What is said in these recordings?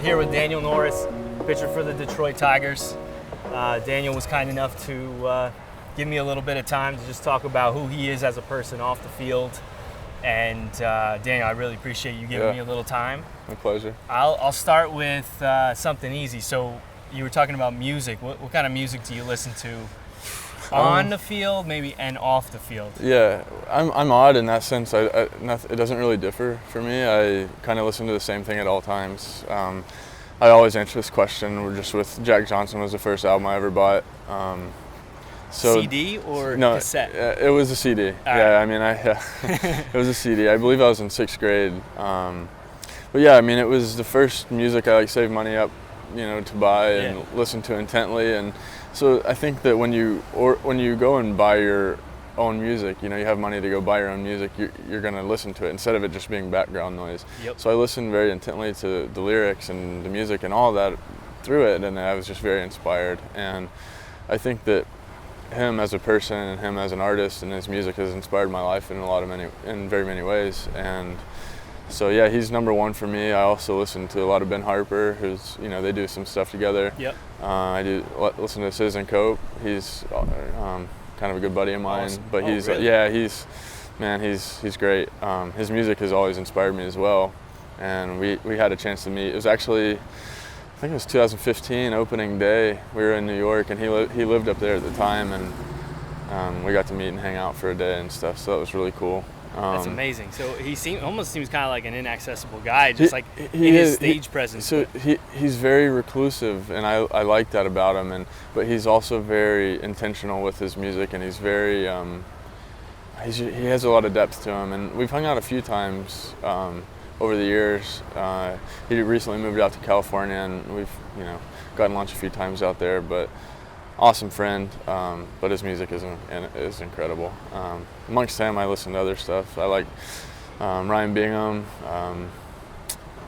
here with Daniel Norris, pitcher for the Detroit Tigers. Daniel was kind enough to give me a little bit of time to just talk about who he is as a person off the field. And Daniel, I really appreciate you giving me a little time. My pleasure. I'll start with something easy. So you were talking about music. What kind of music do you listen to on the field, maybe, and off the field? Yeah, I'm odd in that sense. It doesn't really differ for me. I kind of listen to the same thing at all times. I always answer this question. We're just with Jack Johnson was the first album I ever bought. CD or cassette? It was a CD. It was a CD. I believe I was in 6th grade. But yeah, I mean, it was the first music I saved money up, to buy and listen to intently. And so I think that when you go and buy your own music, you have money to go buy your own music, you're going to listen to it instead of it just being background noise. Yep. So I listened very intently to the lyrics and the music and all that through it, and I was just very inspired. And I think that him as a person and him as an artist and his music has inspired my life in very many ways. And so yeah, he's number one for me. I also listen to a lot of Ben Harper, who's they do some stuff together. Yep. I do listen to Citizen Cope. He's kind of a good buddy of mine. Awesome. But he's great. His music has always inspired me as well. And we had a chance to meet. It was actually, I think it was 2015 opening day. We were in New York, and he lived up there at the time, and we got to meet and hang out for a day and stuff. So that was really cool. That's amazing. So he almost seems kind of like an inaccessible guy, just his stage presence. So he's very reclusive, and I like that about him. But he's also very intentional with his music, and he's very he has a lot of depth to him. And we've hung out a few times over the years. He recently moved out to California, and we've gotten lunch a few times out there. But awesome friend, but his music is incredible. Amongst him, I listen to other stuff. I like Ryan Bingham,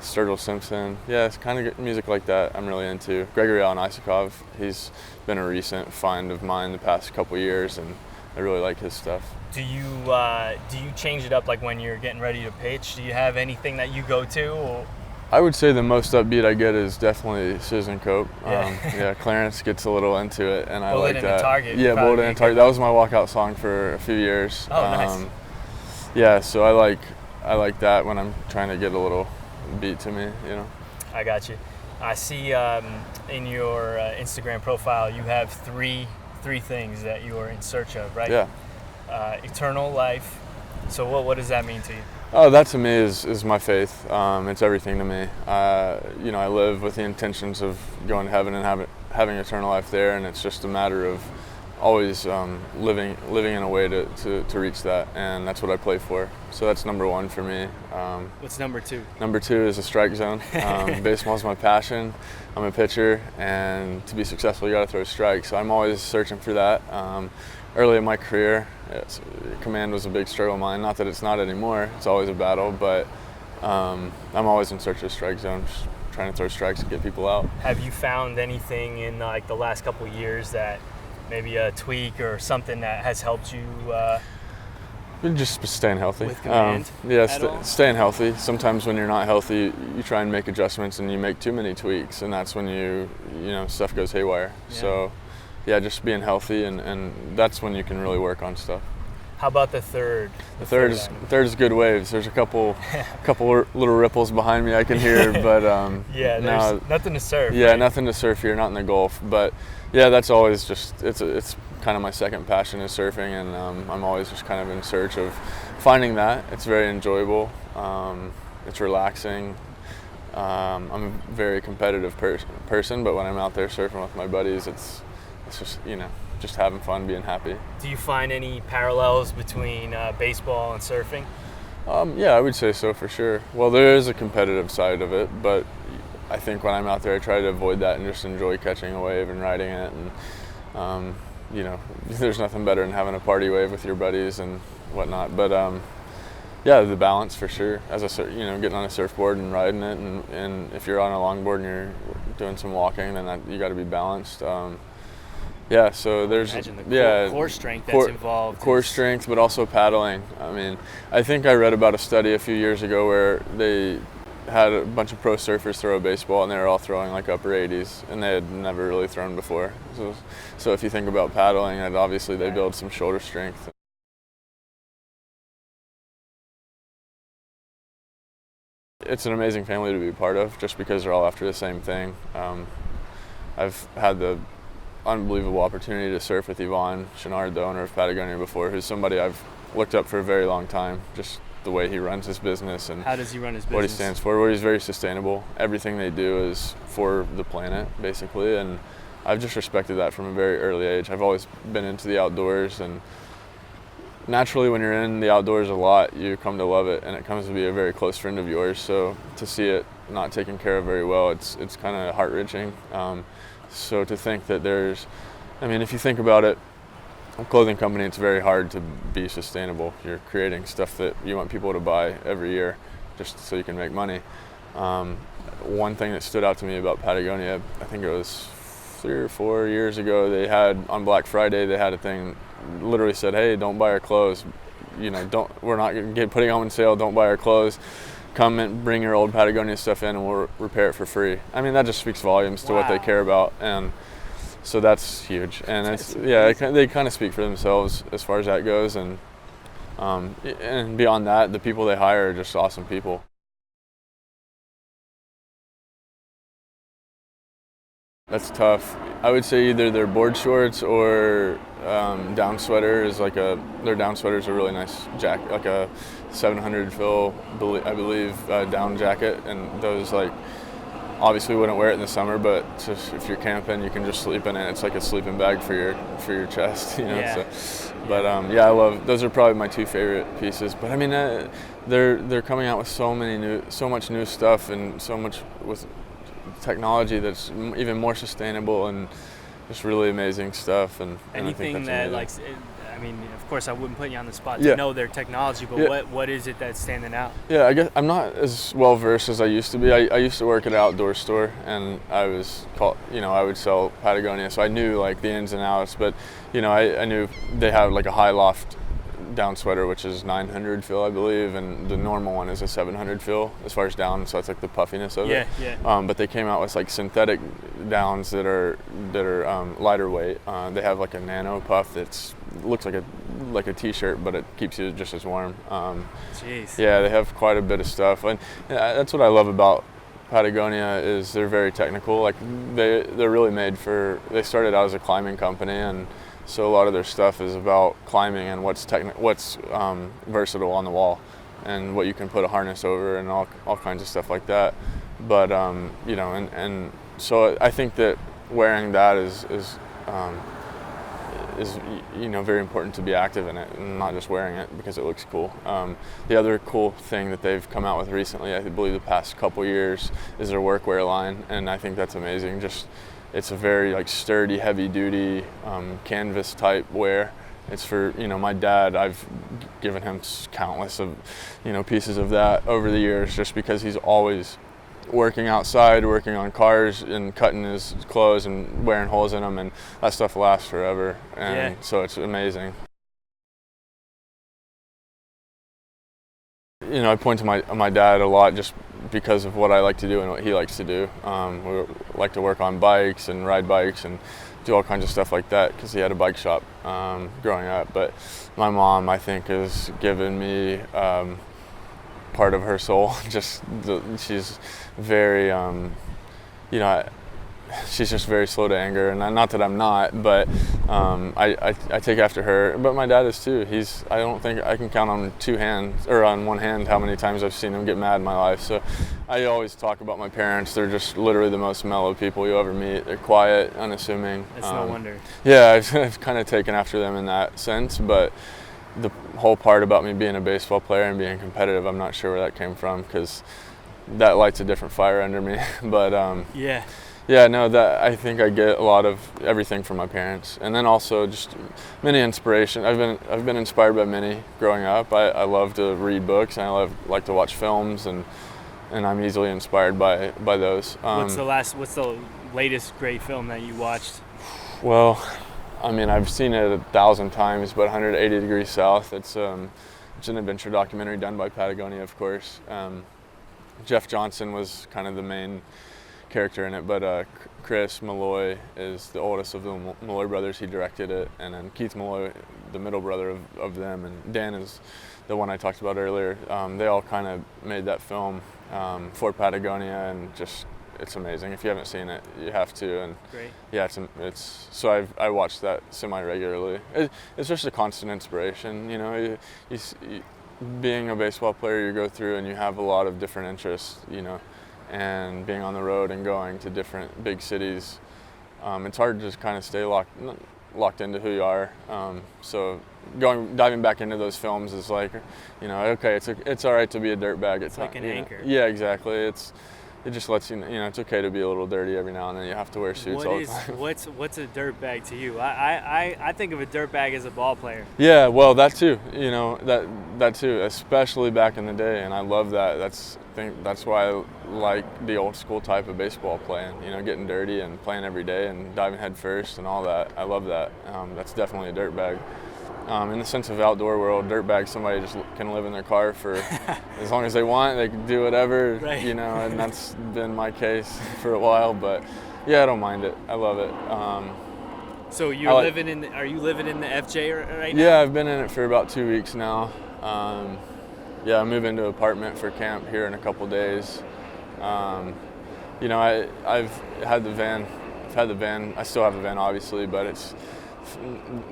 Sturgill Simpson. Yeah, it's kind of music like that I'm really into. Gregory Alan Isakov, he's been a recent find of mine the past couple years, and I really like his stuff. Do you change it up like when you're getting ready to pitch? Do you have anything that you go to? Or? I would say the most upbeat I get is definitely Citizen Cope. Clarence gets a little into it, and I like that. Target. Yeah, Bullet and Target. That was my walkout song for a few years. Oh, nice. Yeah, so I like that when I'm trying to get a little beat to me. I got you. I see in your Instagram profile you have three things that you are in search of, right? Yeah. Eternal life. So what does that mean to you? Oh, that to me is my faith. It's everything to me. I live with the intentions of going to heaven and having eternal life there, and it's just a matter of always living in a way to reach that, and that's what I play for. So that's number one for me. What's number two? Number two is a strike zone. Baseball is my passion. I'm a pitcher, and to be successful, you got to throw strikes. So I'm always searching for that. Early in my career, command was a big struggle of mine. Not that it's not anymore. It's always a battle, but I'm always in search of strike zones, trying to throw strikes and get people out. Have you found anything in the last couple of years that maybe a tweak or something that has helped you? Just staying healthy. With command? Staying healthy. Sometimes when you're not healthy, you try and make adjustments and you make too many tweaks, and that's when stuff goes haywire. Yeah. So. Yeah, just being healthy, and that's when you can really work on stuff. How about the third? The third is good waves. There's a couple little ripples behind me I can hear, but there's nothing to surf. Yeah, right? Nothing to surf here, not in the Gulf. But yeah, that's always just it's kind of my second passion is surfing, and I'm always just kind of in search of finding that. It's very enjoyable. It's relaxing. I'm a very competitive person, but when I'm out there surfing with my buddies, it's just having fun, being happy. Do you find any parallels between baseball and surfing? Yeah, I would say so for sure. Well, there is a competitive side of it, but I think when I'm out there, I try to avoid that and just enjoy catching a wave and riding it. And there's nothing better than having a party wave with your buddies and whatnot. But yeah, the balance for sure. As getting on a surfboard and riding it, and if you're on a longboard and you're doing some walking, then you got to be balanced. Yeah, so there's core strength that's involved. Core strength, but also paddling. I mean, I think I read about a study a few years ago where they had a bunch of pro surfers throw a baseball, and they were all throwing like upper 80s, and they had never really thrown before. So if you think about paddling, and obviously they build some shoulder strength. It's an amazing family to be a part of, just because they're all after the same thing. I've had the unbelievable opportunity to surf with Yvon Chouinard, the owner of Patagonia, before, who's somebody I've looked up for a very long time. Just the way he runs his business and how does he run his business? What he stands for. Where he's very sustainable. Everything they do is for the planet, basically, and I've just respected that from a very early age. I've always been into the outdoors, and naturally when you're in the outdoors a lot, you come to love it, and it comes to be a very close friend of yours. So to see it not taken care of very well, it's kind of heart-wrenching. So to think that if you think about it, a clothing company, it's very hard to be sustainable. You're creating stuff that you want people to buy every year just so you can make money. One thing that stood out to me about Patagonia, I think it was 3 or 4 years ago, they had, on Black Friday, they had a thing literally said, hey, don't buy our clothes. We're not putting them on sale, don't buy our clothes. Come and bring your old Patagonia stuff in and we'll repair it for free. I mean, that just speaks volumes to what they care about. And so that's huge, and they kind of speak for themselves as far as that goes, and beyond that, the people they hire are just awesome people. That's tough. I would say either their board shorts or down sweater is their down sweater is a really nice jacket, like a 700 fill, I believe, down jacket, and those obviously wouldn't wear it in the summer, but if you're camping, you can just sleep in it. It's like a sleeping bag for your chest, Yeah. I love those. Are probably my 2 favorite pieces. But I mean, they're coming out with so much new stuff, and so much with technology that's even more sustainable, and just really amazing stuff. And anything I think that's that amazing. of course, I wouldn't put you on the spot Yeah. to know their technology, but what is it that's standing out? Yeah, I guess I'm not as well versed as I used to be. I used to work at an outdoor store, and I would sell Patagonia, so I knew the ins and outs. But I knew they have a high loft down sweater, which is 900 fill, I believe, and the normal one is a 700 fill as far as down. So it's the puffiness of it. Yeah. But they came out with synthetic downs that are lighter weight. They have a nano puff that's looks like a t-shirt, but it keeps you just as warm. Jeez. Yeah, they have quite a bit of stuff, and that's what I love about Patagonia is they're very technical. They're really made for. They started out as a climbing company, and so a lot of their stuff is about climbing and what's versatile on the wall, and what you can put a harness over, and all kinds of stuff like that. But and so I think that wearing that is very important to be active in it, and not just wearing it because it looks cool. The other cool thing that they've come out with recently, I believe the past couple years, is their workwear line, and I think that's amazing. It's a very sturdy, heavy-duty canvas type wear. It's for my dad. I've given him countless of pieces of that over the years, just because he's always working outside, working on cars, and cutting his clothes and wearing holes in them, and that stuff lasts forever. And so it's amazing. I point to my dad a lot just because of what I like to do and what he likes to do. We like to work on bikes and ride bikes and do all kinds of stuff like that because he had a bike shop growing up. But my mom, I think, has given me part of her soul. She's very, she's just very slow to anger, and not that I'm not, but I take after her. But my dad is too. I don't think I can count on one hand how many times I've seen him get mad in my life. So I always talk about my parents. They're just literally the most mellow people you ever meet. They're quiet, unassuming. It's no wonder. Yeah, I've kind of taken after them in that sense, but the whole part about me being a baseball player and being competitive, I'm not sure where that came from, because that lights a different fire under me. But that I think I get a lot of everything from my parents, and then also just many inspiration. I've been inspired by many growing up. I love to read books, and I like to watch films, and I'm easily inspired by those. What's the latest great film that you watched? Well, I've seen it 1,000 times, but 180 Degrees South. It's an adventure documentary done by Patagonia, of course. Jeff Johnson was kind of the main character in it, but Chris Malloy is the oldest of the Malloy brothers. He directed it, and then Keith Malloy, the middle brother of them, and Dan is the one I talked about earlier. They all kind of made that film for Patagonia, and just it's amazing. If you haven't seen it, you have to. And Great. Yeah, it's so I watch that semi-regularly. It's just a constant inspiration, you know. Being a baseball player, you go through and you have a lot of different interests, you know, and being on the road and going to different big cities, it's hard to just kind of stay locked into who you are. So diving back into those films is like, you know, okay, it's all right to be a dirtbag. It's like an anchor. Yeah, exactly. It just lets you know it's okay to be a little dirty every now and then. You have to wear suits all the time. What's a dirtbag to you? I think of a dirtbag as a ball player. Yeah, well, that too. You know, that too, especially back in the day, and I love that. That's why I like the old school type of baseball playing. You know, getting dirty and playing every day and diving head first and all that. I love that. That's definitely a dirtbag. In the sense of outdoor world, dirtbag, somebody just can live in their car for as long as they want. They can do whatever, right. You know, and that's been my case for a while. But yeah, I don't mind it. I love it. So are you living in the FJ right now? Yeah, I've been in it for about 2 weeks now. Yeah, I move into an apartment for camp here in a couple days. You know, I've had the van. I still have the van, obviously, but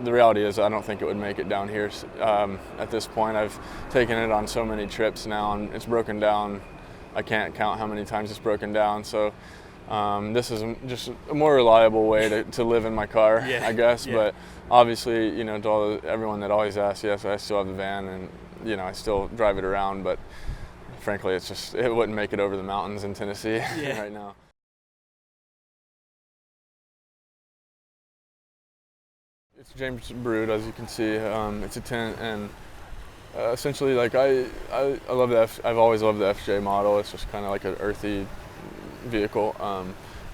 the reality is I don't think it would make it down here at this point. I've taken it on so many trips now, and it's broken down. I can't count how many times it's broken down. So this is just a more reliable way to live in my car, yeah, I guess. Yeah. But obviously, you know, to everyone that always asks, yes, I still have the van, and you know, I still drive it around. But frankly, it wouldn't make it over the mountains in Tennessee right now. It's James Brewed, as you can see. It's a tent, and essentially, like I love I've always loved the FJ model. It's just kind of like an earthy vehicle.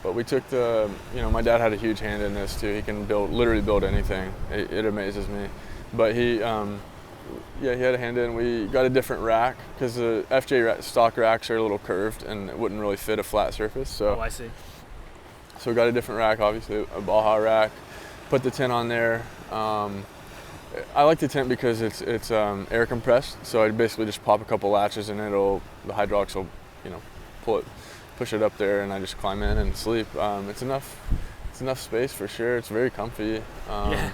But we took you know, my dad had a huge hand in this too. He can literally build anything. It amazes me. But he had a hand in. We got a different rack because the FJ stock racks are a little curved and it wouldn't really fit a flat surface. So, oh, I see. So we got a different rack, obviously a Baja rack. Put the tent on there. I like the tent because it's air compressed, so I basically just pop a couple latches and the hydraulics will, you know, push it up there, and I just climb in and sleep. It's enough space for sure. It's very comfy. Yeah.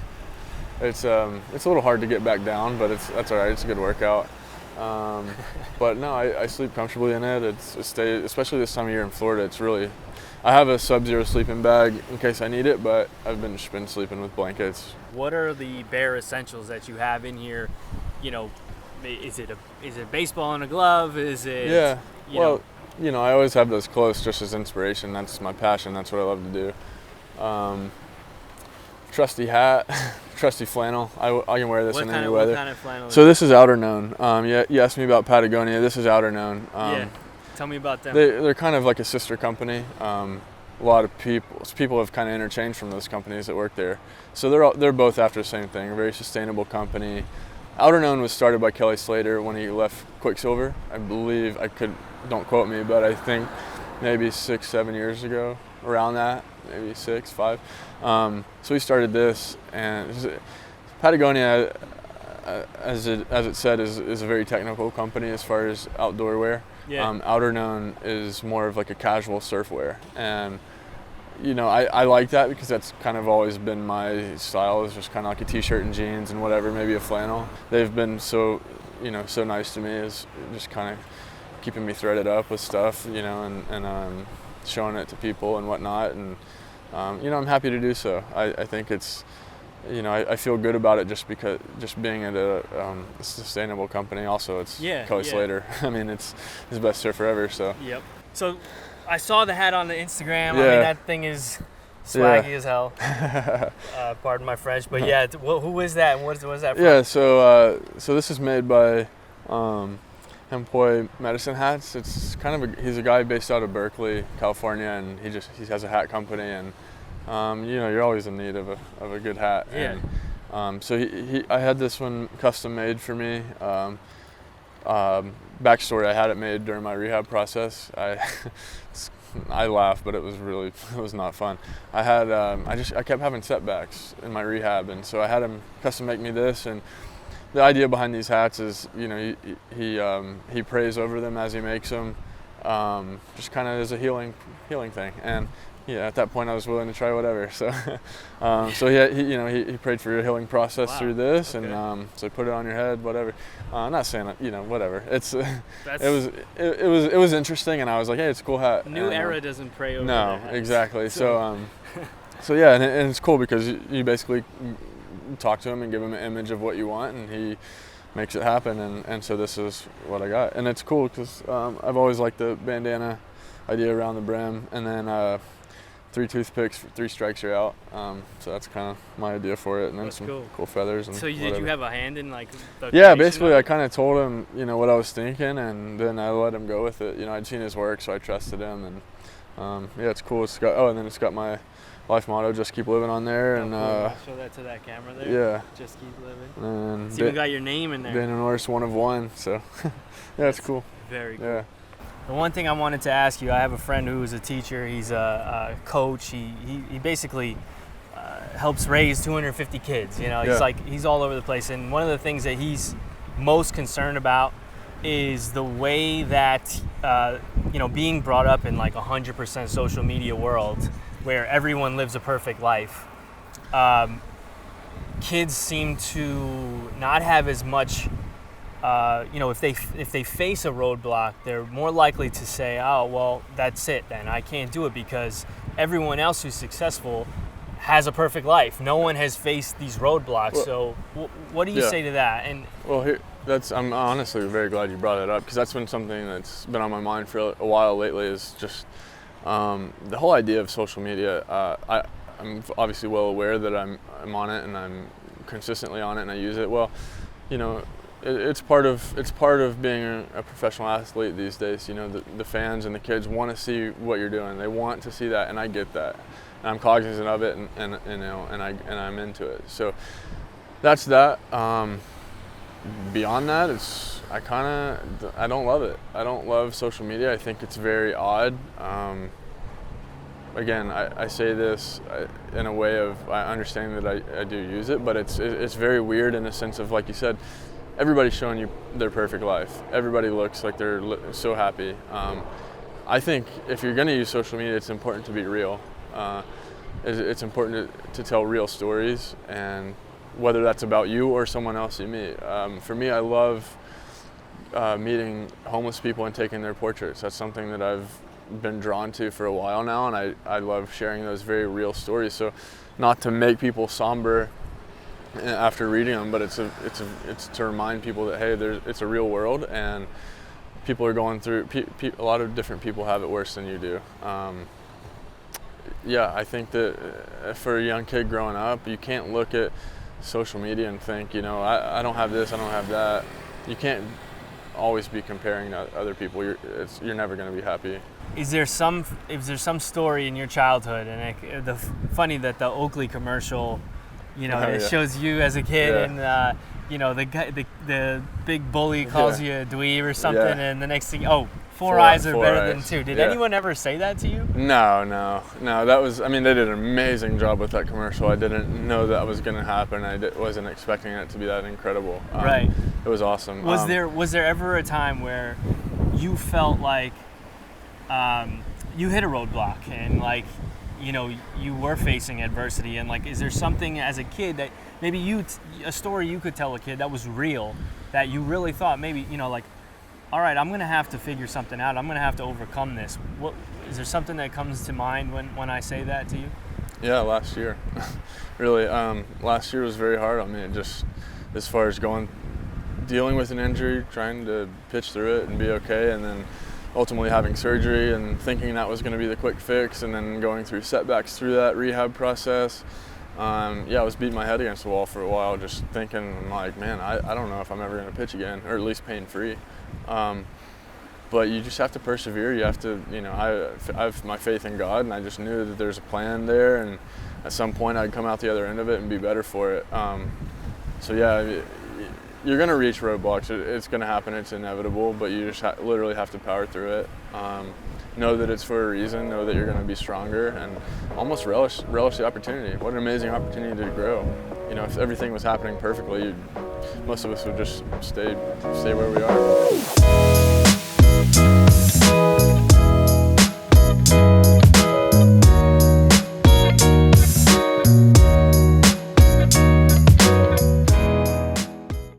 It's a little hard to get back down, but that's all right. It's a good workout. But no, I sleep comfortably in it. Especially this time of year in Florida. It's really. I have a Sub-Zero sleeping bag in case I need it, but I've been sleeping with blankets. What are the bare essentials that you have in here? You know, is it baseball and a glove? Is it? Yeah. Well, you know, I always have those close just as inspiration. That's my passion. That's what I love to do. Trusty hat, trusty flannel. I can wear this in any weather. What kind of flannel? So this is Outer Known. Yeah, you asked me about Patagonia. This is Outer Known. Yeah. Tell me about them. They're kind of like a sister company. A lot of people have kind of interchanged from those companies that work there. So they're both after the same thing, a very sustainable company. Outer Known was started by Kelly Slater when he left Quicksilver. I believe, don't quote me, but I think maybe 6-7 years ago, around that, maybe 6, 5. So he started this, and Patagonia, as it said, is a very technical company as far as outdoor wear. Yeah. Outer Known is more of like a casual surf wear, and you know, I like that because that's kind of always been my style. Is just kind of like a t-shirt and jeans and whatever, maybe a flannel. They've been so nice to me, is just kind of keeping me threaded up with stuff, you know, and showing it to people and whatnot, and you know, I'm happy to do so. I think it's, you know, I feel good about it just being at a sustainable company. Also, it's Kelly Slater. I mean, it's his best surfer ever. So. Yep. So, I saw the hat on the Instagram. Yeah. I mean, that thing is swaggy as hell. Pardon my French, but yeah, who is that and what is that from? Yeah. So this is made by Employ Medicine Hats. It's kind of he's a guy based out of Berkeley, California, and he has a hat company, and you know, you're always in need of a good hat. Yeah. And, so I had this one custom made for me. Backstory: I had it made during my rehab process. I laugh, but it was not fun. I kept having setbacks in my rehab, and so I had him custom make me this. And the idea behind these hats is, he prays over them as he makes them, just kind of as a healing thing. And yeah, at that point I was willing to try whatever. So, he prayed for your healing process through this, okay. And so put it on your head, whatever. I'm not saying whatever. It was interesting, and I was like, hey, it's a cool hat. New Era doesn't pray over. No, exactly. So yeah, and it's cool because you basically talk to him and give him an image of what you want, and he makes it happen. And so this is what I got, and it's cool because I've always liked the bandana idea around the brim, and then 3 toothpicks, 3 strikes you're out. So that's kind of my idea for it, and then that's some cool feathers. And so did you have a hand in like the Yeah, basically I kind of told him, what I was thinking, and then I let him go with it. I'd seen his work, so I trusted him, and yeah, it's cool. It's got my life motto, just keep living, on there. Oh, and cool. Show that to that camera there. Yeah. Just keep living. And it's even got your name in there. Daniel Norris, 1 of 1. So yeah, it's cool. Very cool. Yeah. The one thing I wanted to ask you, I have a friend who's a teacher. He's a coach. He basically helps raise 250 kids. He's all over the place. And one of the things that he's most concerned about is the way that being brought up in like 100% social media world, where everyone lives a perfect life. Kids seem to not have as much. If they face a roadblock, they're more likely to say, "Oh, well, that's it. Then I can't do it because everyone else who's successful has a perfect life. No one has faced these roadblocks." Well, so, what do you say to that? And I'm honestly very glad you brought that up, because that's been something that's been on my mind for a while lately. Is just the whole idea of social media. I'm obviously well aware that I'm on it, and I'm consistently on it, and I use it well. It's part of being a professional athlete these days. The fans and the kids want to see what you're doing. They want to see that, and I get that. And I'm cognizant of it, and I'm into it. So that's that. Beyond that, I don't love it. I don't love social media. I think it's very odd. Again, I say this in a way of I understand that I do use it, but it's very weird in the sense of, like you said, everybody's showing you their perfect life. Everybody looks like they're so happy. I think if you're going to use social media, it's important to be real. It's important to tell real stories, and whether that's about you or someone else you meet. For me, I love meeting homeless people and taking their portraits. That's something that I've been drawn to for a while now, and I love sharing those very real stories. So, not to make people somber after reading them, but it's to remind people that, hey, it's a real world, and people are going through. A lot of different people have it worse than you do. I think that for a young kid growing up, you can't look at social media and think, I don't have this, I don't have that. You can't always be comparing to other people. You're never going to be happy. Is there some story in your childhood, and funny that the Oakley commercial, it shows you as a kid, and the big bully calls you a dweeb or something, and the next thing, four eyes are better than 2. Did anyone ever say that to you? No. That was, they did an amazing job with that commercial. I didn't know that was going to happen. I wasn't expecting it to be that incredible. Right. It was awesome. Was there ever a time where you felt like you hit a roadblock and you were facing adversity, and is there something as a kid that maybe a story you could tell a kid that was real, that you really thought maybe, all right, I'm going to have to figure something out. I'm going to have to overcome this. What is there something that comes to mind when I say that to you? Yeah, last year. Really, last year was very hard on me. Just as far as dealing with an injury, trying to pitch through it and be okay, and then ultimately having surgery and thinking that was going to be the quick fix, and then going through setbacks through that rehab process. I was beating my head against the wall for a while, just thinking, I'm like, man, I don't know if I'm ever going to pitch again, or at least pain-free. But you just have to persevere. You have to, I have my faith in God, and I just knew that there's a plan there, and at some point I'd come out the other end of it and be better for it. you're gonna reach roadblocks. It's gonna happen. It's inevitable. But you just literally have to power through it. Know that it's for a reason. Know that you're gonna be stronger, and almost relish the opportunity. What an amazing opportunity to grow. You know, if everything was happening perfectly, most of us would just stay where we are.